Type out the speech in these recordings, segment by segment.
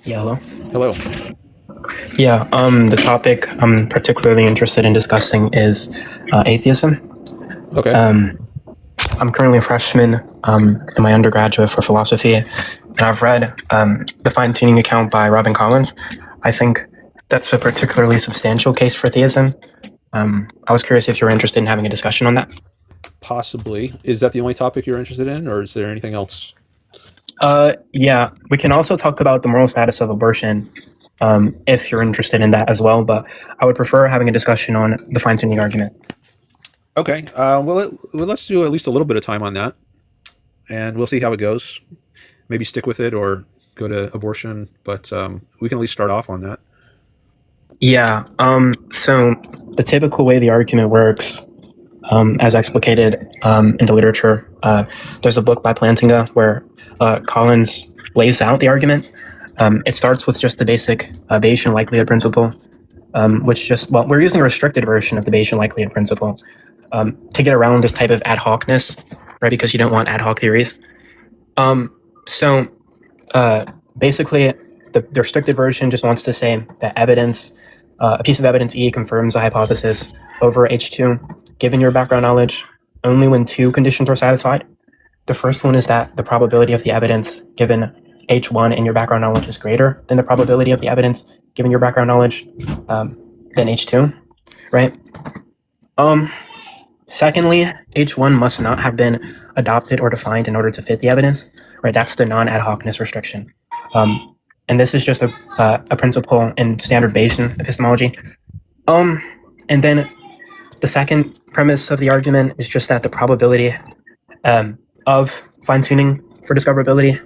Yeah, hello. Hello. Yeah, the topic I'm particularly interested in discussing is atheism. Okay. I'm currently a freshman in my undergraduate for philosophy, and I've read the fine-tuning account by Robin Collins. I think that's a particularly substantial case for theism. I was curious if you were interested in having a discussion on that. Possibly. Is that the only topic you're interested in, or is there anything else? Yeah, we can also talk about the moral status of abortion if you're interested in that as well, but I would prefer having a discussion on the fine-tuning argument. Okay. Well, let's do at least a little bit of time on that, and we'll see how it goes. Maybe stick with it or go to abortion, but we can at least start off on that. Yeah. So the typical way the argument works, as explicated in the literature, there's a book by Plantinga where Collins lays out the argument. It starts with just the basic Bayesian likelihood principle, which we're using a restricted version of the Bayesian likelihood principle to get around this type of ad hocness, right? Because you don't want ad hoc theories. Basically, the restricted version just wants to say that evidence, a piece of evidence E confirms a hypothesis over H2, given your background knowledge, only when two conditions are satisfied. The first one is that the probability of the evidence given H1 in your background knowledge is greater than the probability of the evidence given your background knowledge than H2, right? Secondly, H1 must not have been adopted or defined in order to fit the evidence, right? That's the non-ad hocness restriction. And this is just a principle in standard Bayesian epistemology. And then the second premise of the argument is just that the probability of fine-tuning for discoverability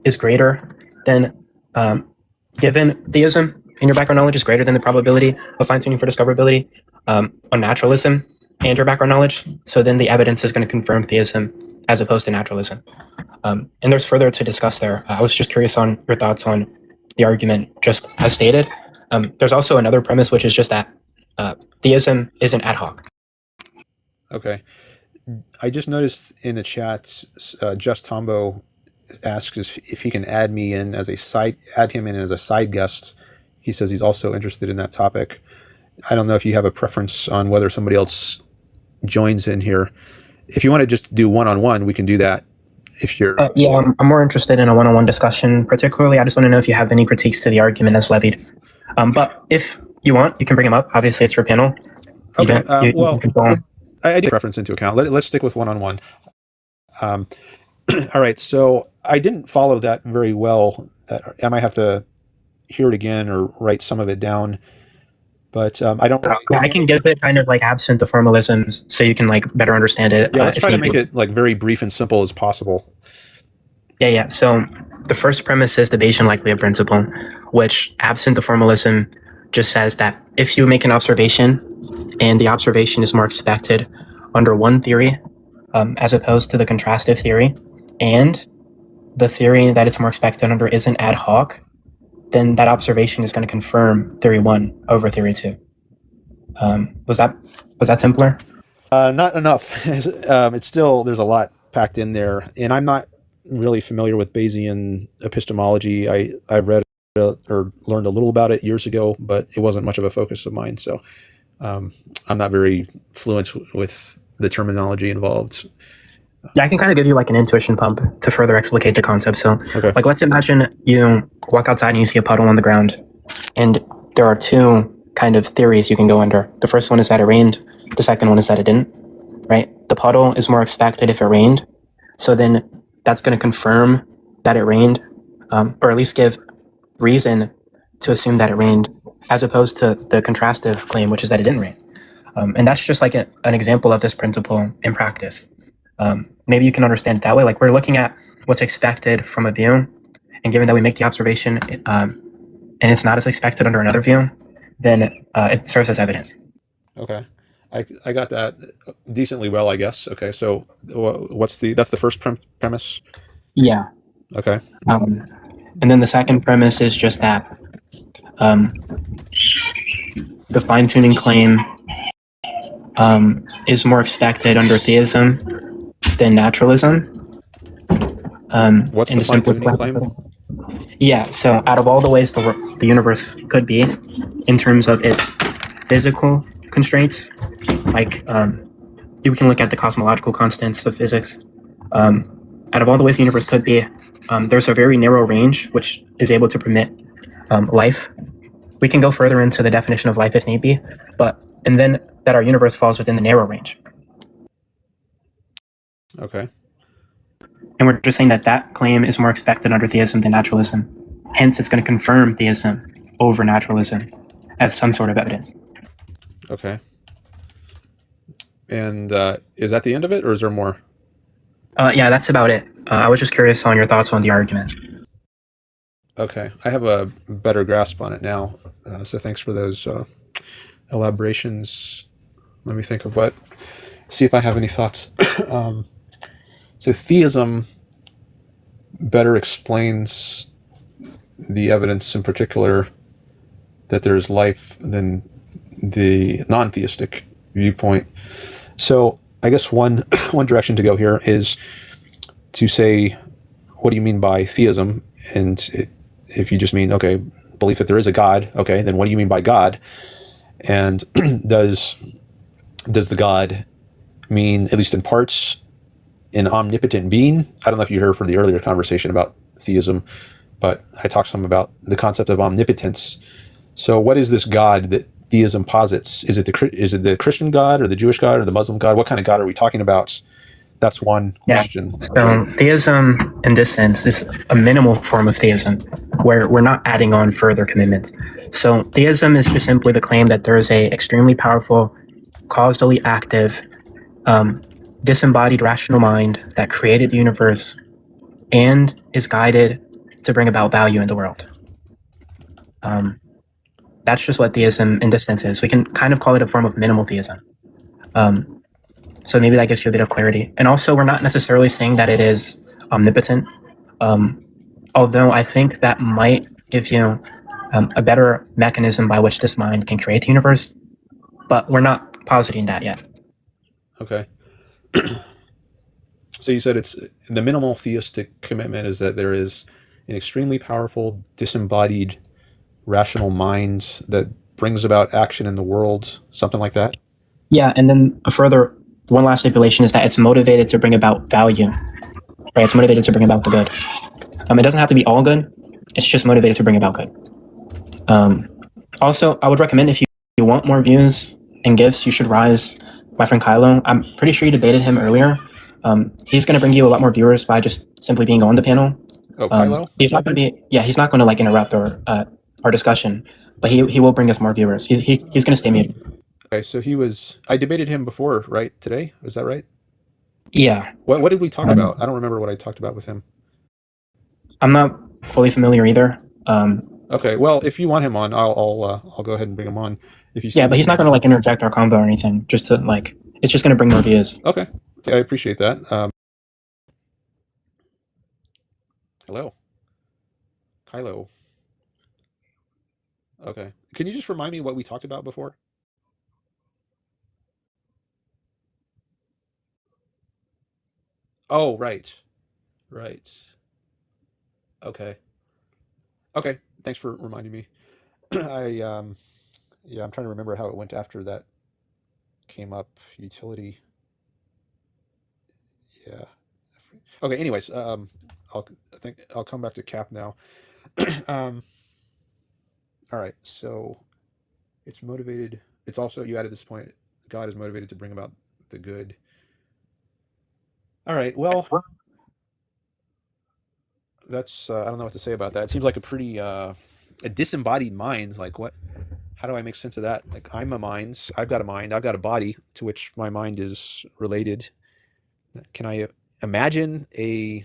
is greater than, given theism in your background knowledge is greater than the probability of fine-tuning for discoverability on naturalism and your background knowledge. So then the evidence is going to confirm theism as opposed to naturalism. And there's further to discuss there. I was just curious on your thoughts on the argument just as stated. There's also another premise, which is just that theism isn't ad hoc. Okay. I just noticed in the chat, Just Tombo asks if he can add him in as a side guest. He says he's also interested in that topic. I don't know if you have a preference on whether somebody else joins in here. If you want to just do one-on-one, we can do that. If you're I'm more interested in a one-on-one discussion. Particularly, I just want to know if you have any critiques to the argument as levied. But if you want, you can bring them up. Obviously, it's your panel. Okay. I do preference into account. Let's stick with one-on-one. All right. So I didn't follow that very well. I might have to hear it again or write some of it down. But I don't. I can give it kind of like absent the formalisms, so you can like better understand it. Yeah, let's try to make it like very brief and simple as possible. Yeah. So the first premise is the Bayesian likelihood principle, which, absent the formalism, just says that if you make an observation and the observation is more expected under one theory as opposed to the contrastive theory, and the theory that it's more expected under isn't ad hoc, then that observation is going to confirm theory 1 over theory 2. Was that simpler? Not enough. It's still, there's a lot packed in there, and I'm not really familiar with Bayesian epistemology. I've read or learned a little about it years ago, but it wasn't much of a focus of mine. So I'm not very fluent with the terminology involved. Yeah, I can kind of give you like an intuition pump to further explicate the concept. So, okay. Like, let's imagine you walk outside and you see a puddle on the ground, and there are two kind of theories you can go under. The first one is that it rained. The second one is that it didn't, right? The puddle is more expected if it rained. So then that's going to confirm that it rained, or at least give reason to assume that it rained, as opposed to the contrastive claim, which is that it didn't rain. And that's just like an example of this principle in practice. Maybe you can understand it that way. Like, we're looking at what's expected from a view, and given that we make the observation and it's not as expected under another view, then it serves as evidence. Okay. I got that decently well, I guess. Okay. So that's the first premise? Yeah. Okay. And then the second premise is just that the fine-tuning claim is more expected under theism than naturalism. What's the fine-tuning claim? Yeah, so out of all the ways the universe could be, in terms of its physical constraints, like you can look at the cosmological constants of physics. Out of all the ways the universe could be, there's a very narrow range which is able to permit life. We can go further into the definition of life if need be, and then that our universe falls within the narrow range. Okay. And we're just saying that claim is more expected under theism than naturalism. Hence, it's going to confirm theism over naturalism as some sort of evidence. Okay. And is that the end of it, or is there more? Yeah, that's about it. I was just curious on your thoughts on the argument. Okay, I have a better grasp on it now. So thanks for those elaborations. Let me think of see if I have any thoughts. So theism better explains the evidence, in particular, that there is life than the non-theistic viewpoint. So I guess one direction to go here is to say, what do you mean by theism? And if you just mean, okay, belief that there is a God, okay, then what do you mean by God? And does the God mean, at least in parts, an omnipotent being? I don't know if you heard from the earlier conversation about theism, but I talked some about the concept of omnipotence. So what is this God that theism posits? Is it the Christian God or the Jewish God or the Muslim God? What kind of God are we talking about? That's one question. So theism, in this sense, is a minimal form of theism, where we're not adding on further commitments. So theism is just simply the claim that there is a extremely powerful, causally active, disembodied rational mind that created the universe and is guided to bring about value in the world. That's just what theism in this sense is. We can kind of call it a form of minimal theism. So maybe that gives you a bit of clarity. And also, we're not necessarily saying that it is omnipotent, although I think that might give you a better mechanism by which this mind can create the universe, but we're not positing that yet. Okay. So you said it's the minimal theistic commitment is that there is an extremely powerful, disembodied, rational mind that brings about action in the world, something like that? Yeah, and then one last stipulation is that it's motivated to bring about value, right? It's motivated to bring about the good. It doesn't have to be all good. It's just motivated to bring about good. Also, I would recommend if you want more views and gifts, you should rise my friend Kylo. I'm pretty sure you debated him earlier. He's going to bring you a lot more viewers by just simply being on the panel. Oh, Kylo? He's not going to he's not going to like interrupt our discussion, but he will bring us more viewers. He's going to stay muted. Okay, so I debated him before, right? Today? Is that right? Yeah. What did we talk about? I don't remember what I talked about with him. I'm not fully familiar either. Okay, well, if you want him on, I'll go ahead and bring him on. If you but he's not going to like interject our convo or anything. Just to like, it's just going to bring more views. Okay, I appreciate that. Hello, Kylo. Okay, can you just remind me what we talked about before? Oh, right. Okay. Thanks for reminding me. I'm trying to remember how it went after that came up. Utility. Yeah. Okay. Anyways, I'll come back to Cap now. um, all right. So it's motivated. It's also, you added this point. God is motivated to bring about the good. All right. Well, that's I don't know what to say about that. It seems like a pretty a disembodied mind. Like what? How do I make sense of that? Like I'm a mind. I've got a mind. I've got a body to which my mind is related. Can I imagine a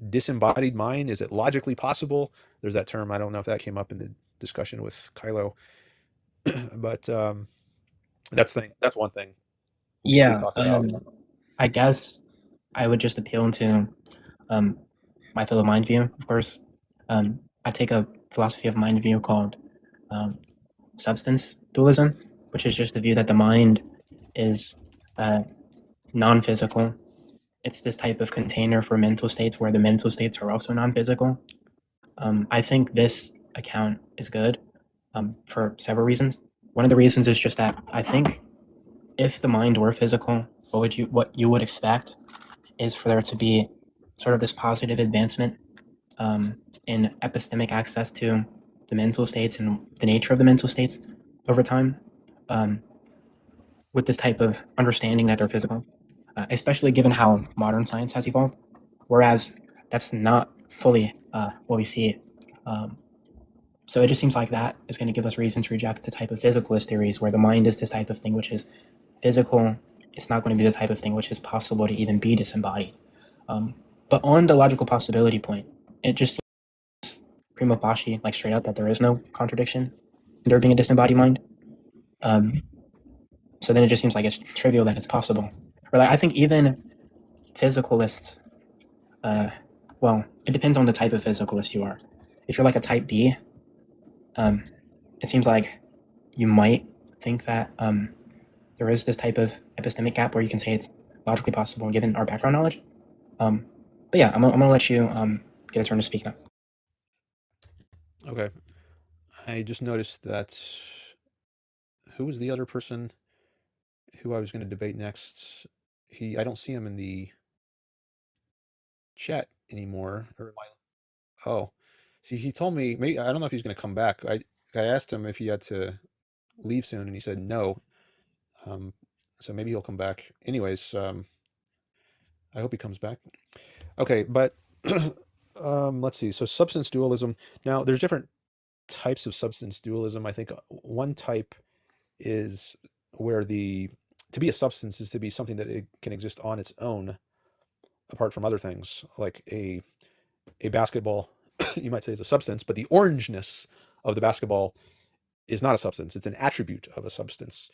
disembodied mind? Is it logically possible? There's that term. I don't know if that came up in the discussion with Kylo, but that's one thing. Yeah. I guess I would just appeal to my fellow mind view, of course. I take a philosophy of mind view called substance dualism, which is just the view that the mind is non-physical. It's this type of container for mental states where the mental states are also non-physical. I think this account is good for several reasons. One of the reasons is just that I think if the mind were physical, what you would expect is for there to be sort of this positive advancement in epistemic access to the mental states and the nature of the mental states over time, um, with this type of understanding that they're physical, especially given how modern science has evolved. Whereas that's not fully what we see. So it just seems like that is going to give us reason to reject the type of physicalist theories where the mind is this type of thing which is physical. It's not going to be the type of thing which is possible to even be disembodied. But on the logical possibility point, it just seems prima facie, like straight up, that there is no contradiction in there being a disembodied mind. So then it just seems like it's trivial that it's possible. Or like I think even physicalists, well, it depends on the type of physicalist you are. If you're like a type B, it seems like you might think that there is this type of epistemic gap where you can say it's logically possible given our background knowledge. But yeah, I'm gonna let you get a turn to speak now. Okay. I just noticed that who was the other person who I was going to debate next? I don't see him in the chat anymore. Oh, see, he told me, maybe, I don't know if he's going to come back. I asked him if he had to leave soon, and he said no. So maybe he'll come back. Anyways, I hope he comes back. Okay, but let's see. So substance dualism. Now, there's different types of substance dualism. I think one type is where to be a substance is to be something that it can exist on its own, apart from other things, like a basketball. You might say is a substance, but the orangeness of the basketball is not a substance. It's an attribute of a substance.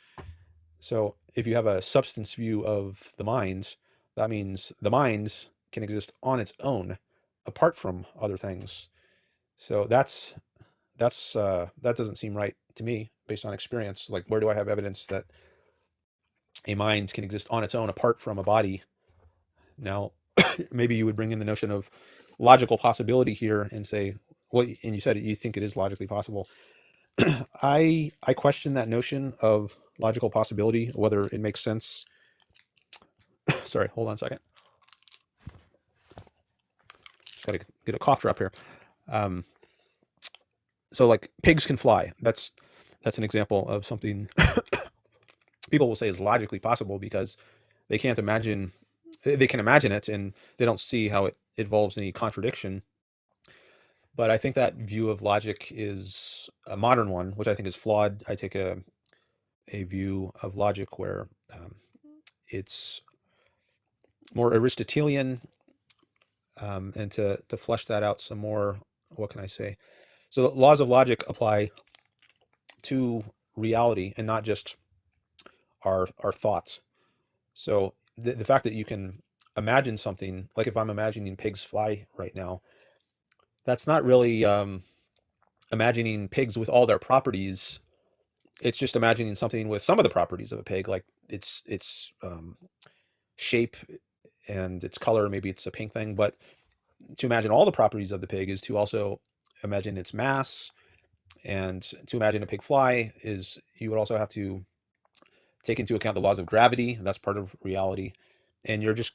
So if you have a substance view of the mind, that means the mind can exist on its own, apart from other things. So that doesn't seem right to me based on experience. Like, where do I have evidence that a mind can exist on its own apart from a body? Now, maybe you would bring in the notion of logical possibility here and say, well, and you said you think it is logically possible. I question that notion of logical possibility, whether it makes sense. Sorry, hold on a second. Just got to get a cough drop here. So, like, pigs can fly. That's an example of something people will say is logically possible because they can't imagine. They can imagine it, and they don't see how it involves any contradiction. But I think that view of logic is a modern one, which I think is flawed. I take a view of logic where it's more Aristotelian, and to flesh that out some more, what can I say? So the laws of logic apply to reality and not just our thoughts. So the fact that you can imagine something, like if I'm imagining pigs fly right now, that's not really imagining pigs with all their properties. It's just imagining something with some of the properties of a pig, like its shape and its color. Maybe it's a pink thing, but to imagine all the properties of the pig is to also imagine its mass. And to imagine a pig fly is, you would also have to take into account the laws of gravity. That's part of reality. And you're just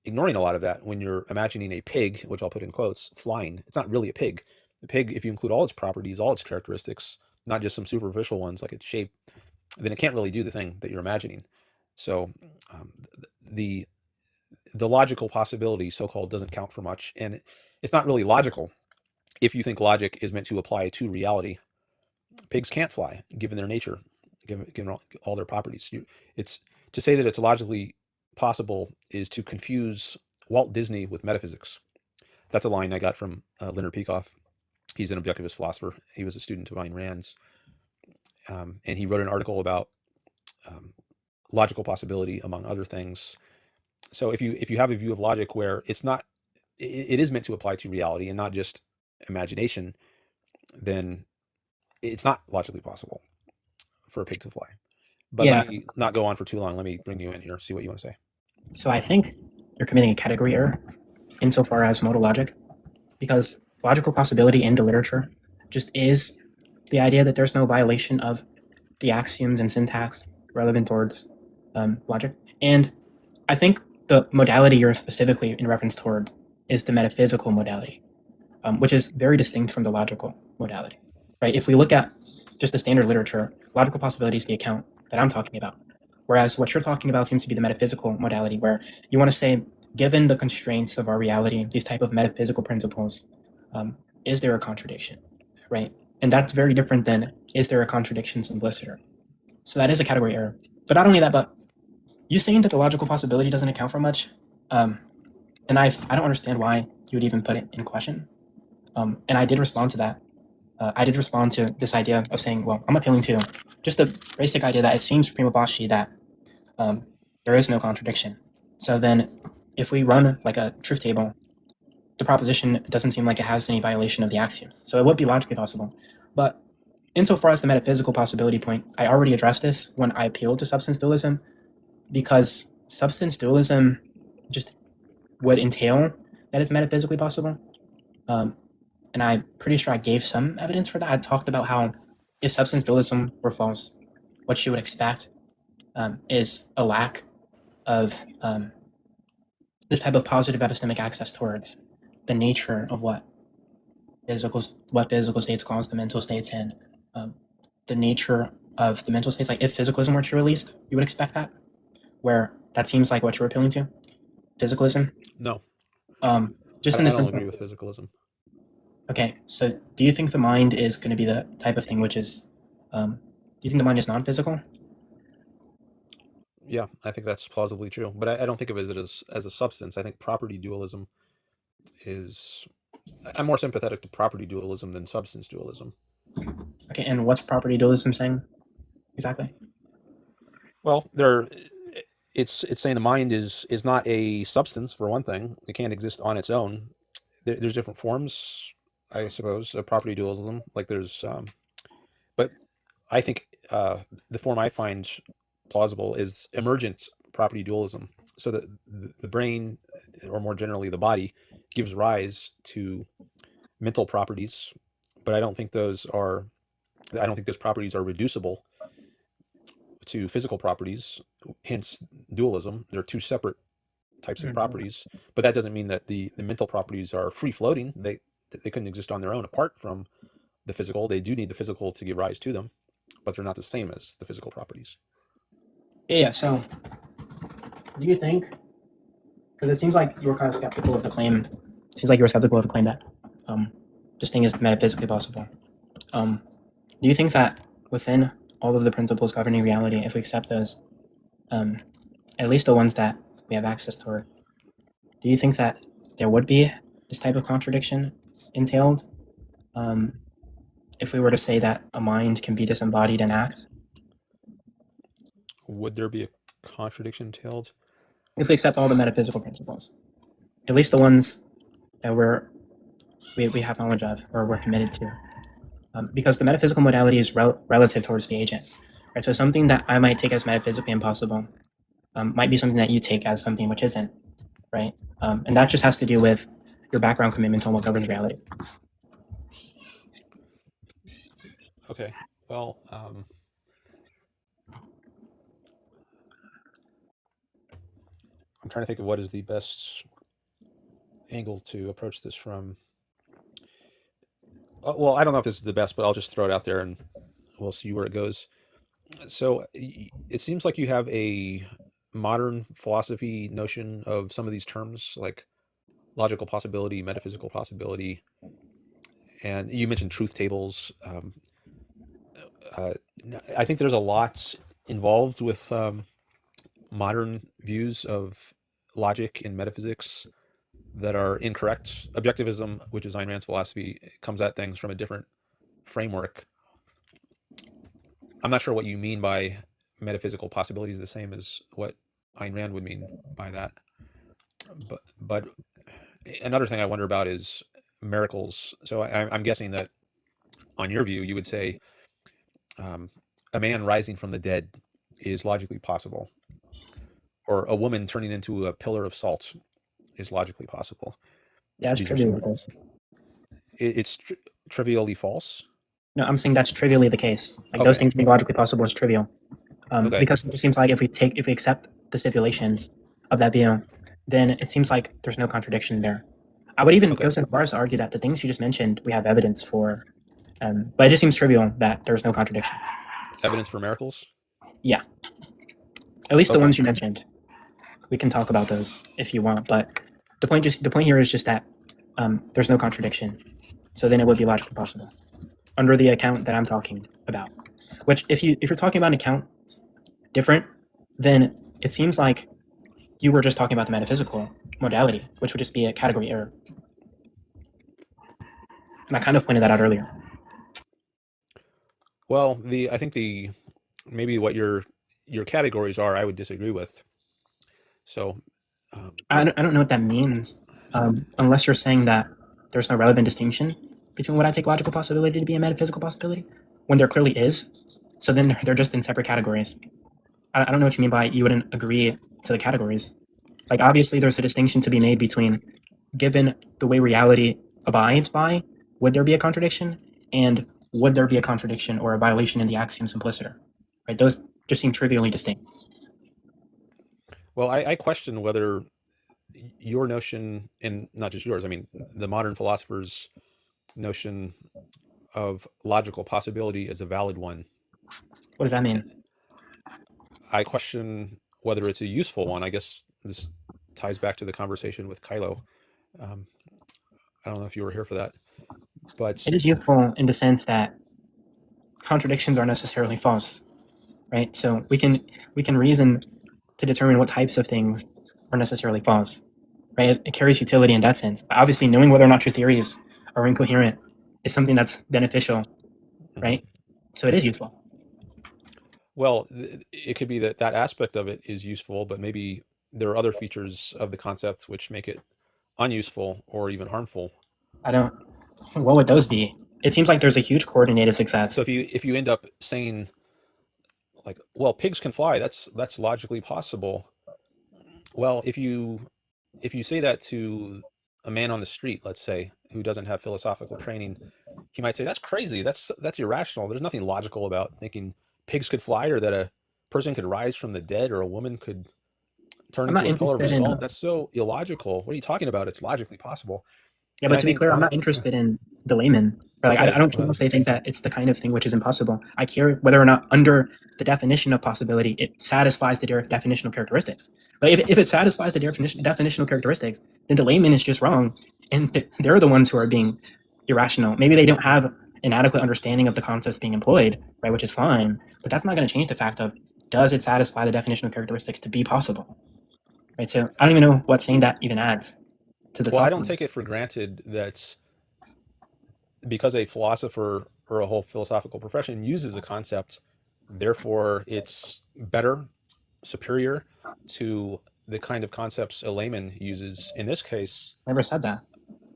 ignoring a lot of that when you're imagining a pig, which I'll put in quotes, flying. It's not really a pig. The pig, if you include all its properties, all its characteristics, not just some superficial ones like its shape, then it can't really do the thing that you're imagining. So the logical possibility, so-called, doesn't count for much. And it's not really logical if you think logic is meant to apply to reality. Pigs can't fly, given their nature, given all their properties. It's to say that it's logically possible is to confuse Walt Disney with metaphysics. That's a line I got from Leonard Peikoff. He's an objectivist philosopher. He was a student of Ayn Rand's, and he wrote an article about logical possibility, among other things. So if you have a view of logic where it is meant to apply to reality and not just imagination, then it's not logically possible for a pig to fly. But Yeah. let me not go on for too long. Let me bring you in here, see what you want to say. So I think you're committing a category error insofar as modal logic, because logical possibility in the literature just is the idea that there's no violation of the axioms and syntax relevant towards logic. And I think the modality you're specifically in reference towards is the metaphysical modality, which is very distinct from the logical modality, right? If we look at just the standard literature, logical possibility is the account that I'm talking about. Whereas what you're talking about seems to be the metaphysical modality, where you want to say, given the constraints of our reality, these type of metaphysical principles, is there a contradiction, right? And that's very different than, is there a contradiction simpliciter? So that is a category error. But not only that, but you saying that the logical possibility doesn't account for much, and I don't understand why you would even put it in question. And I did respond to that. I did respond to this idea of saying, well, I'm appealing to just the basic idea that it seems prima facie that there is no contradiction. So then if we run like a truth table, the proposition doesn't seem like it has any violation of the axioms. So it would be logically possible. But insofar as the metaphysical possibility point, I already addressed this when I appealed to substance dualism, because substance dualism just would entail that it's metaphysically possible. And I'm pretty sure I gave some evidence for that. I talked about how if substance dualism were false, what you would expect is a lack of this type of positive epistemic access towards the nature of what physical states cause the mental states, and the nature of the mental states. Like if physicalism were to released, you would expect that, where that seems like what you're appealing to, physicalism. No, just I in the don't sense. agree with physicalism. Okay, so do you think the mind is going to be the type of thing which is, do you think the mind is non-physical? Yeah, I think that's plausibly true, but I don't think of it as a substance. I think property dualism is. I'm more sympathetic to property dualism than substance dualism. Okay, and what's property dualism saying exactly? Well, it's saying the mind is not a substance for one thing. It can't exist on its own. There's different forms, I suppose, of property dualism. Like but I think the form I find plausible is emergent property dualism. So that the brain, or more generally the body, gives rise to mental properties, but I don't think those properties are reducible to physical properties. Hence, dualism. They're two separate types of properties, but that doesn't mean that the mental properties are free floating. They couldn't exist on their own apart from the physical. They do need the physical to give rise to them, but they're not the same as the physical properties. Yeah, so do you think, because it seems like you were kind of skeptical of the claim, that this thing is metaphysically possible. Do you think that within all of the principles governing reality, if we accept those, at least the ones that we have access toward, do you think that there would be this type of contradiction entailed if we were to say that a mind can be disembodied and act? Would there be a contradiction entailed? If we accept all the metaphysical principles, at least the ones that we have knowledge of or we're committed to, because the metaphysical modality is relative towards the agent, right? So something that I might take as metaphysically impossible might be something that you take as something which isn't, right? And that just has to do with your background commitments on what governs reality. Okay. Well, I'm trying to think of what is the best angle to approach this from. Well, I don't know if this is the best, but I'll just throw it out there and we'll see where it goes. So it seems like you have a modern philosophy notion of some of these terms, like logical possibility, metaphysical possibility, and you mentioned truth tables. I think there's a lot involved with modern views of logic and metaphysics that are incorrect. Objectivism, which is Ayn Rand's philosophy, comes at things from a different framework. I'm not sure what you mean by metaphysical possibility is the same as what Ayn Rand would mean by that. But another thing I wonder about is miracles. So I'm guessing that on your view, you would say a man rising from the dead is logically possible, or a woman turning into a pillar of salt is logically possible. Yeah, it's These are trivial some, with this. It's trivially false. No, I'm saying that's trivially the case. Like those Okay. things being logically possible is trivial. Okay. Because it just seems like if we accept the stipulations of that view, then it seems like there's no contradiction there. I would even Okay. go so far as to argue that the things you just mentioned we have evidence for, but it just seems trivial that there's no contradiction. Evidence for miracles. Yeah, at least the Okay. ones you mentioned. We can talk about those if you want, but the point here is just that there's no contradiction. So then it would be logically possible under the account that I'm talking about. Which, if you're talking about an account different, then it seems like you were just talking about the metaphysical modality, which would just be a category error. And I kind of pointed that out earlier. Well, I think maybe what your categories are, I would disagree with. So, I don't know what that means, unless you're saying that there's no relevant distinction between what I take logical possibility to be and metaphysical possibility, when there clearly is. So then they're just in separate categories. I don't know what you mean by you wouldn't agree to the categories. Like, obviously, there's a distinction to be made between, given the way reality abides by, would there be a contradiction, and would there be a contradiction or a violation in the axiom simpliciter? Right? Those just seem trivially distinct. well, I question whether your notion, and not just yours, I mean, the modern philosophers' notion of logical possibility is a valid one. What does that mean? I question whether it's a useful one. I guess this ties back to the conversation with Kylo. Um, I don't know if you were here for that, but It is useful in the sense that contradictions are necessarily false, right? So we can reason to determine what types of things are necessarily false, right? It carries utility in that sense. But obviously, knowing whether or not your theories are incoherent is something that's beneficial, mhm. right? So it is useful. Well, it could be that that aspect of it is useful, but maybe there are other features of the concept which make it unuseful or even harmful. I don't. What would those be? It seems like there's a huge coordinated So success. if you end up saying like, well, pigs can fly, that's logically possible. Well, if you say that to a man on the street, let's say, who doesn't have philosophical training, he might say that's crazy. That's irrational. There's nothing logical about thinking pigs could fly or that a person could rise from the dead or a woman could turn I'm not into a pillar of interested in. salt. That's so illogical. What are you talking about? It's logically possible. Yeah, And but I to be think clear, I'm not interested in the layman. Or like, I okay, don't care well, if they think that it's the kind of thing which is impossible. I care whether or not, under the definition of possibility, it satisfies the definitional characteristics. Like, if it satisfies the definitional characteristics, then the layman is just wrong, and they're the ones who are being irrational. Maybe they don't have an adequate understanding of the concepts being employed, right? Which is fine, but that's not going to change the fact of, does it satisfy the definitional characteristics to be possible, right? So I don't even know what saying that even adds to the well, I talk. don't take it for granted that because a philosopher or a whole philosophical profession uses a concept, therefore it's better, superior to the kind of concepts a layman uses. In this case, Never said that.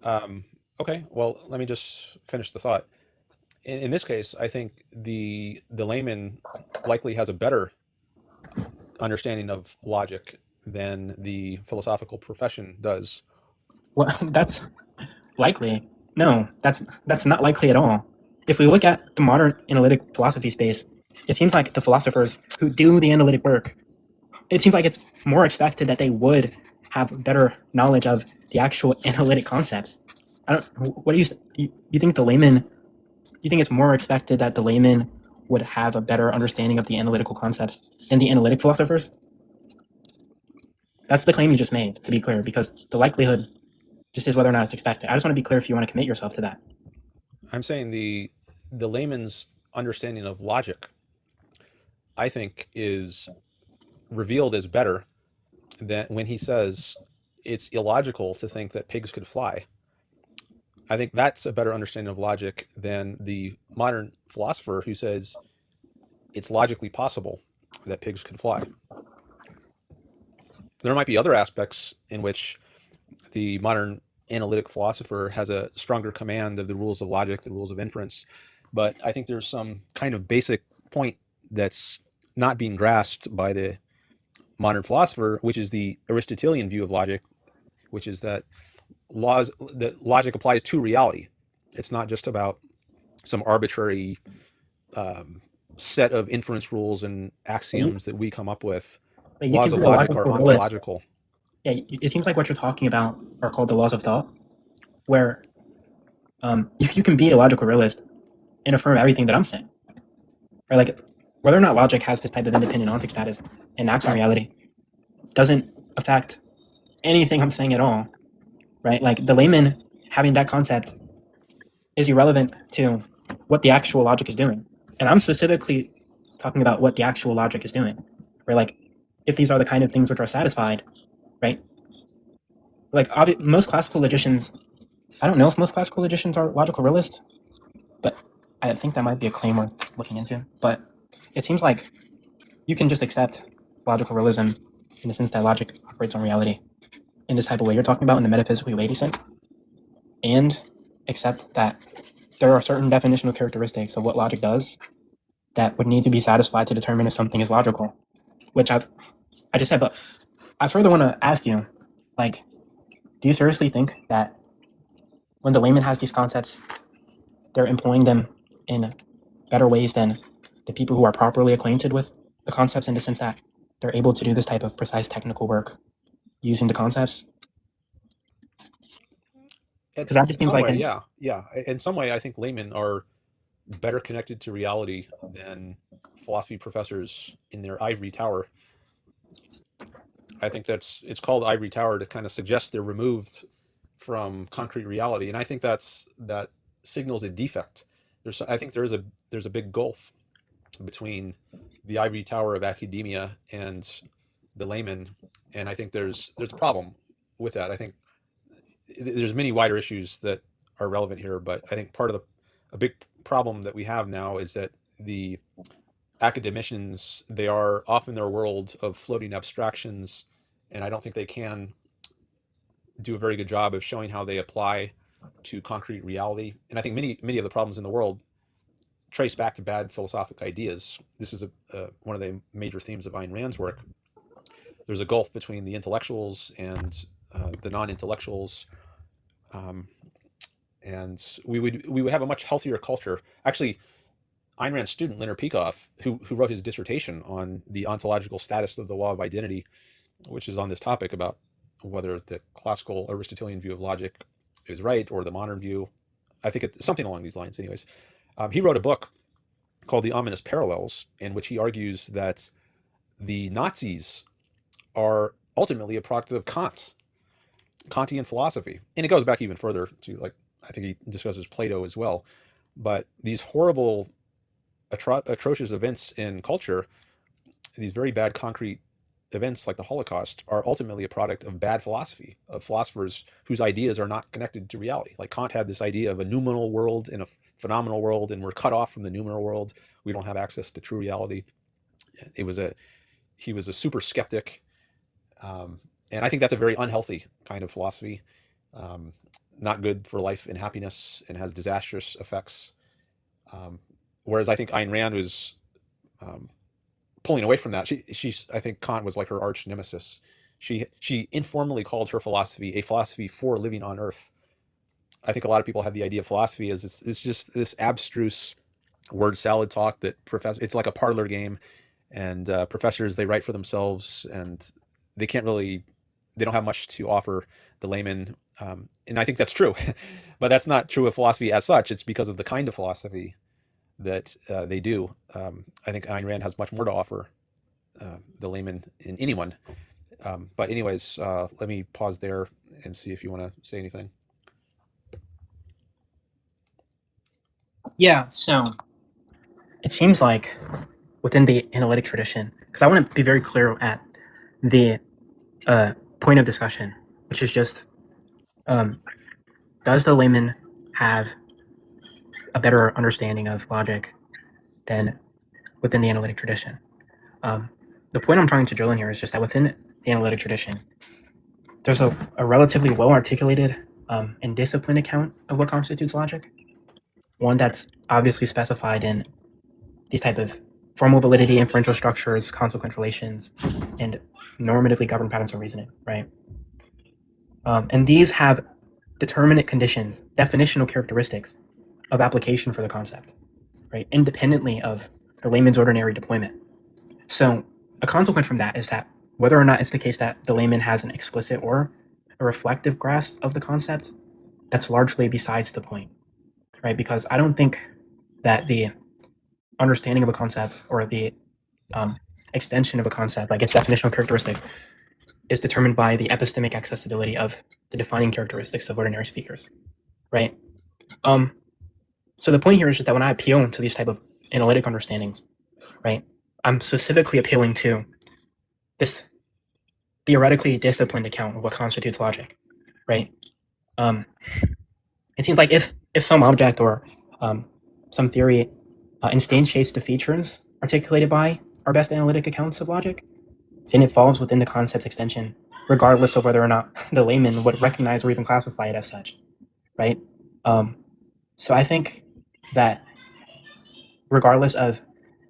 um, okay, well, let me just finish the thought. In this case, I think the layman likely has a better understanding of logic than the philosophical profession does. Well, that's likely. No, that's not likely at all. If we look at the modern analytic philosophy space, it seems like the philosophers who do the analytic work, it seems like it's more expected that they would have better knowledge of the actual analytic concepts. I don't. What do you think the layman? You think it's more expected that the layman would have a better understanding of the analytical concepts than the analytic philosophers? That's the claim you just made, to be clear, because the likelihood just is whether or not it's expected. I just want to be clear if you want to commit yourself to that. I'm saying the layman's understanding of logic, I think, is revealed as better than when he says it's illogical to think that pigs could fly. I think that's a better understanding of logic than the modern philosopher who says it's logically possible that pigs could fly. There might be other aspects in which the modern analytic philosopher has a stronger command of the rules of logic, the rules of inference. But I think there's some kind of basic point that's not being grasped by the modern philosopher, which is the Aristotelian view of logic, which is that logic applies to reality. It's not just about some arbitrary set of inference rules and axioms that we come up with. But you Laws can of be a logic are logical realist. ontological. Yeah, it seems like what you're talking about are called the laws of thought, where you can be a logical realist and affirm everything that I'm saying. Or like whether or not logic has this type of independent ontic status and acts on reality doesn't affect anything I'm saying at all, right? Like the layman having that concept is irrelevant to what the actual logic is doing. And I'm specifically talking about what the actual logic is doing. Where like if these are the kind of things which are satisfied, right? Like most classical logicians, I don't know if most classical logicians are logical realists, but I think that might be a claim worth looking into. But it seems like you can just accept logical realism in the sense that logic operates on reality in this type of way you're talking about, in the metaphysically weighty sense, and accept that there are certain definitional characteristics of what logic does that would need to be satisfied to determine if something is logical, which I just said. But I further want to ask you, like, do you seriously think that when the layman has these concepts, they're employing them in better ways than the people who are properly acquainted with the concepts, in the sense that they're able to do this type of precise technical work using the concepts? Because that just seems like Yeah. In some way, I think laymen are better connected to reality than philosophy professors in their ivory tower. I think it's called ivory tower to kind of suggest they're removed from concrete reality, and I think that signals a defect. I think there's a big gulf between the ivory tower of academia and the layman, and I think there's a problem with that. I think there's many wider issues that are relevant here, but I think a big problem that we have now is that the academicians, they are off in their world of floating abstractions, and I don't think they can do a very good job of showing how they apply to concrete reality. And I think many of the problems in the world trace back to bad philosophic ideas. This is one of the major themes of Ayn Rand's work. There's a gulf between the intellectuals and the non-intellectuals, and we would have a much healthier culture. Actually, Ayn Rand's student Leonard Peikoff, who wrote his dissertation on the ontological status of the law of identity, which is on this topic about whether the classical Aristotelian view of logic is right or the modern view. I think it's something along these lines. Anyways, he wrote a book called The Ominous Parallels, in which he argues that the Nazis are ultimately a product of Kantian philosophy. And it goes back even further to, like, I think he discusses Plato as well. But these horrible, atrocious events in culture, these very bad concrete events like the Holocaust, are ultimately a product of bad philosophy, of philosophers whose ideas are not connected to reality. Like Kant had this idea of a noumenal world and a phenomenal world, and we're cut off from the noumenal world. We don't have access to true reality. He was a super skeptic, and I think that's a very unhealthy kind of philosophy, not good for life and happiness, and has disastrous effects. Whereas I think Ayn Rand was pulling away from that. I think Kant was like her arch nemesis. She informally called her philosophy a philosophy for living on Earth. I think a lot of people have the idea of philosophy as it's just this abstruse word salad talk that it's like a parlor game, and professors, they write for themselves, and they don't have much to offer the layman. And I think that's true, but that's not true of philosophy as such. It's because of the kind of philosophy that they do. I think Ayn Rand has much more to offer the layman in anyone. But anyways, let me pause there and see if you want to say anything. Yeah, so it seems like within the analytic tradition, because I want to be very clear at the point of discussion, which is just, does the layman have a better understanding of logic than within the analytic tradition? The point I'm trying to drill in here is just that within the analytic tradition, there's a relatively well-articulated and disciplined account of what constitutes logic, one that's obviously specified in these type of formal validity, inferential structures, consequent relations, and normatively governed patterns of reasoning, right? And these have determinate conditions, definitional characteristics of application for the concept, right? Independently of the layman's ordinary deployment. So a consequence from that is that whether or not it's the case that the layman has an explicit or a reflective grasp of the concept, that's largely besides the point, right? Because I don't think that the understanding of a concept or the extension of a concept, like its definitional characteristics, is determined by the epistemic accessibility of the defining characteristics of ordinary speakers, right? So the point here is just that when I appeal to these type of analytic understandings, right, I'm specifically appealing to this theoretically disciplined account of what constitutes logic, right? It seems like if some object or some theory instantiates the features articulated by our best analytic accounts of logic, then it falls within the concept's extension, regardless of whether or not the layman would recognize or even classify it as such, right? So I think that regardless of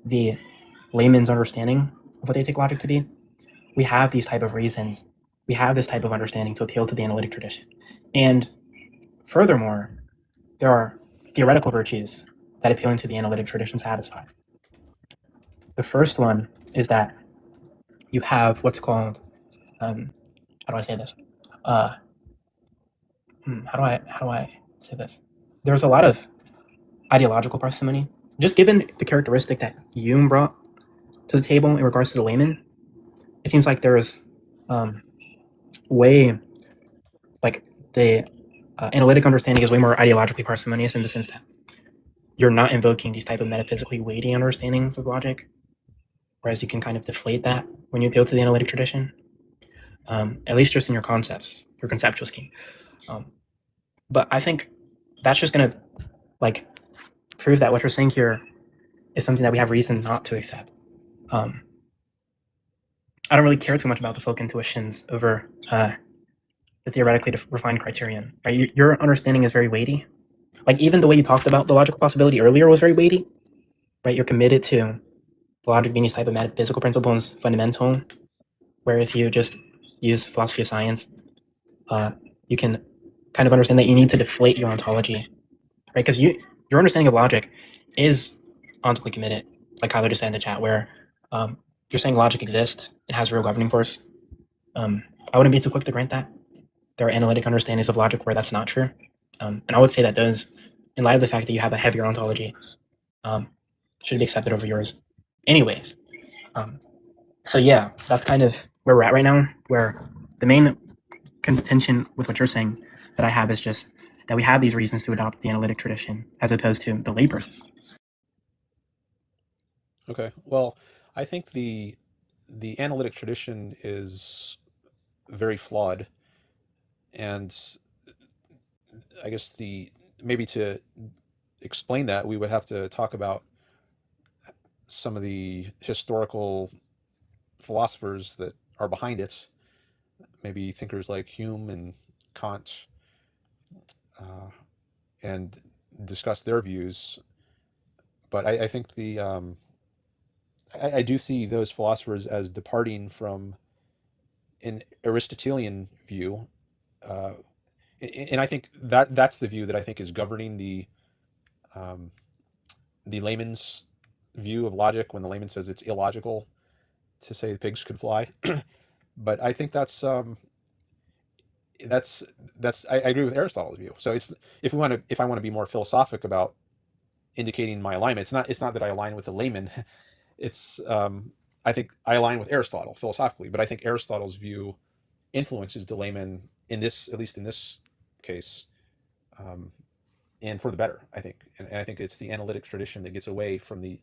the layman's understanding of what they take logic to be, we have these type of reasons, we have this type of understanding to appeal to the analytic tradition. And furthermore, there are theoretical virtues that appealing to the analytic tradition satisfies. The first one is that you have what's called, how do I say this? How do I say this? There's a lot of ideological parsimony, just given the characteristic that Hume brought to the table in regards to the layman. It seems like there's way, like the analytic understanding is way more ideologically parsimonious in the sense that you're not invoking these type of metaphysically weighty understandings of logic, whereas you can kind of deflate that when you appeal to the analytic tradition, at least just in your concepts, your conceptual scheme. But I think that's just going to like prove that what you're saying here is something that we have reason not to accept. I don't really care too much about the folk intuitions over the theoretically refined criterion. Right? Your understanding is very weighty. Like even the way you talked about the logical possibility earlier was very weighty. Right? You're committed to logic being these type of metaphysical principles fundamental. Where if you just use philosophy of science, you can kind of understand that you need to deflate your ontology, right? Because your understanding of logic is ontologically committed, like Kyler just said in the chat, where you're saying logic exists, it has real governing force. I wouldn't be too quick to grant that. There are analytic understandings of logic where that's not true. And I would say that those, in light of the fact that you have a heavier ontology, should be accepted over yours anyways. So yeah, that's kind of where we're at right now, where the main contention with what you're saying that I have is just that we have these reasons to adopt the analytic tradition as opposed to the layperson. Okay. Well, I think the analytic tradition is very flawed, and I guess maybe to explain that, we would have to talk about some of the historical philosophers that are behind it. Maybe thinkers like Hume and Kant, and discuss their views. But I think I do see those philosophers as departing from an Aristotelian view, uh, and I think that's the view that I think is governing the layman's view of logic when the layman says it's illogical to say the pigs could fly. But I think that's I agree with Aristotle's view. So it's if I want to be more philosophic about indicating my alignment, it's not that I align with the layman. It's I think I align with Aristotle philosophically, but I think Aristotle's view influences the layman in this, at least in this case, and for the better, I think. And I think it's the analytic tradition that gets away from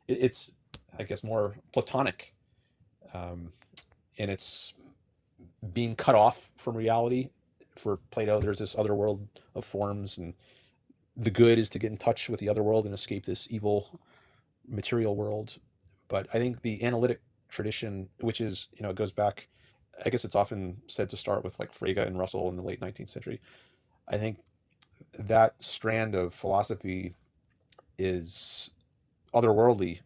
it's I guess more Platonic, and it's being cut off from reality. For Plato, there's this other world of forms, and the good is to get in touch with the other world and escape this evil material world. But I think the analytic tradition, which is, it goes back, I guess it's often said to start with like Frege and Russell in the late 19th century. I think that strand of philosophy is otherworldly,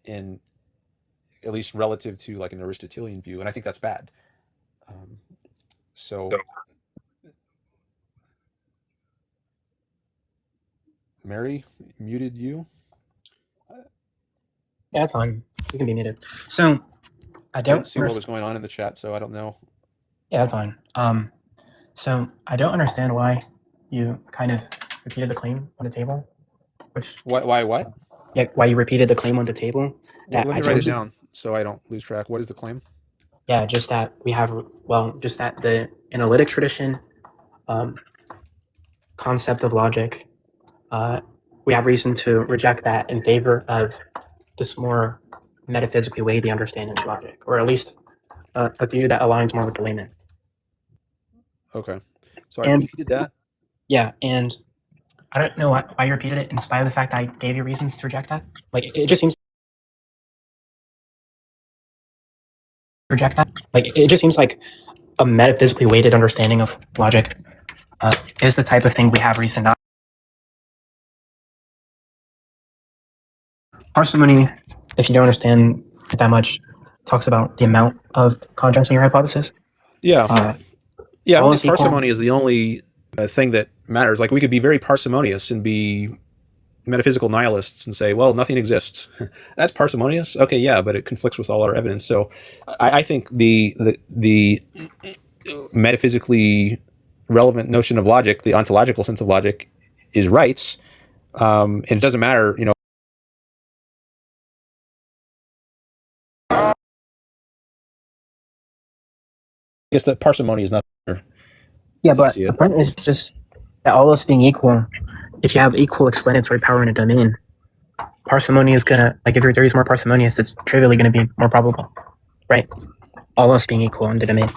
in at least relative to like an Aristotelian view, and I think that's bad. So Mary muted you. Yeah, that's fine. You can be muted. So I I don't didn't see what was going on in the chat, so I don't know. Yeah, that's fine. So I don't understand why you kind of repeated the claim on the table. Which Why what? Yeah, why you repeated the claim on the table? Well, That let me write it down so I don't lose track. What is the claim? Yeah, just that we have just that the analytic tradition, concept of logic, we have reason to reject that in favor of this more metaphysically weighty understanding of logic, or at least a view that aligns more with the layman. Okay, so I And repeated that. yeah, and I don't know why you repeated it in spite of the fact I gave you reasons to reject that. Like it just seems reject that. Like it just seems like a metaphysically weighted understanding of logic is the type of thing we have reason not. Parsimony, if you don't understand it that much, talks about the amount of conjunction in your hypothesis. Yeah, I don't think equal. parsimony is the only thing that matters. Like we could be very parsimonious and be metaphysical nihilists and say, well, nothing exists. That's parsimonious. Okay, yeah, but it conflicts with all our evidence. So I think the metaphysically relevant notion of logic, the ontological sense of logic, is rights. And it doesn't matter, you know. I guess that parsimony is not there. Yeah, but the point is just that all else being equal, if you have equal explanatory power in a domain, parsimony is gonna, like if your theory is more parsimonious, it's trivially gonna be more probable, right? All else being equal in the domain.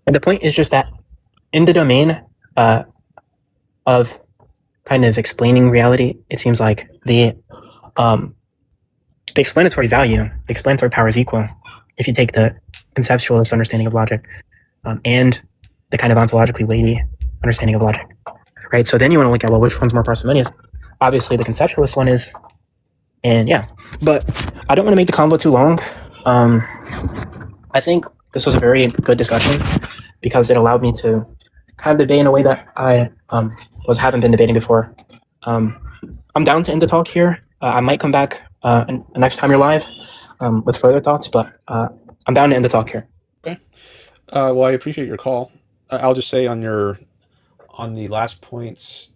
And the point is just that in the domain of kind of explaining reality, it seems like the explanatory value, the explanatory power is equal if you take the conceptualist understanding of logic and the kind of ontologically weighty understanding of logic, right? So then you want to look at, well, which one's more parsimonious? Obviously, the conceptualist one is, and yeah. But I don't want to make the convo too long. I think this was a very good discussion because it allowed me to kind of debate in a way that I haven't been debating before. I'm down to end the talk here. I might come back next time you're live with further thoughts, but I'm down to end the talk here. Okay. Well, I appreciate your call. I'll just say on the last points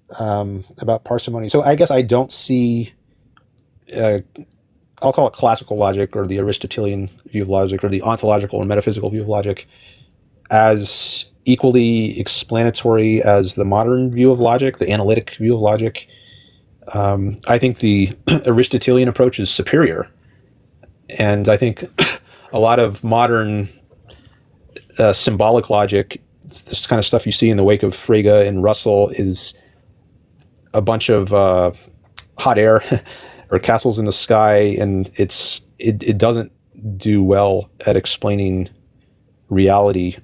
about parsimony. So I guess I don't see, I'll call it classical logic or the Aristotelian view of logic or the ontological or metaphysical view of logic as equally explanatory as the modern view of logic, the analytic view of logic. I think the Aristotelian approach is superior. And I think a lot of modern symbolic logic, this kind of stuff you see in the wake of Frege and Russell, is a bunch of hot air or castles in the sky, and it doesn't do well at explaining reality.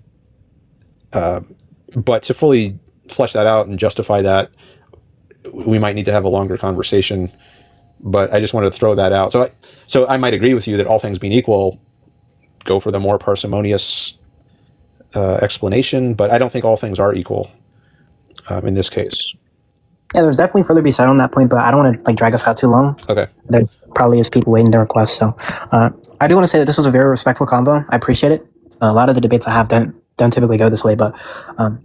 But to fully flesh that out and justify that, we might need to have a longer conversation. But I just wanted to throw that out. So I might agree with you that all things being equal, go for the more parsimonious explanation, but I don't think all things are equal in this case. Yeah, there's definitely further to be said on that point, but I don't want to drag us out too long. Okay. There probably is people waiting their requests, so I do want to say that this was a very respectful convo. I appreciate it. A lot of the debates I have don't typically go this way, but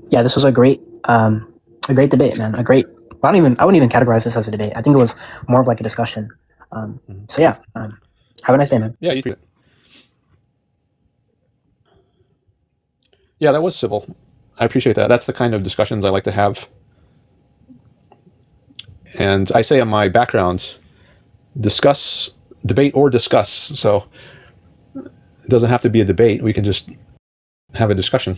yeah, this was a great debate, man. I wouldn't even categorize this as a debate. I think it was more of like a discussion. So yeah, have a nice day, man. Yeah, you too. Yeah, that was civil. I appreciate that. That's the kind of discussions I like to have. And I say in my background, discuss, debate, or discuss. So it doesn't have to be a debate. We can just have a discussion.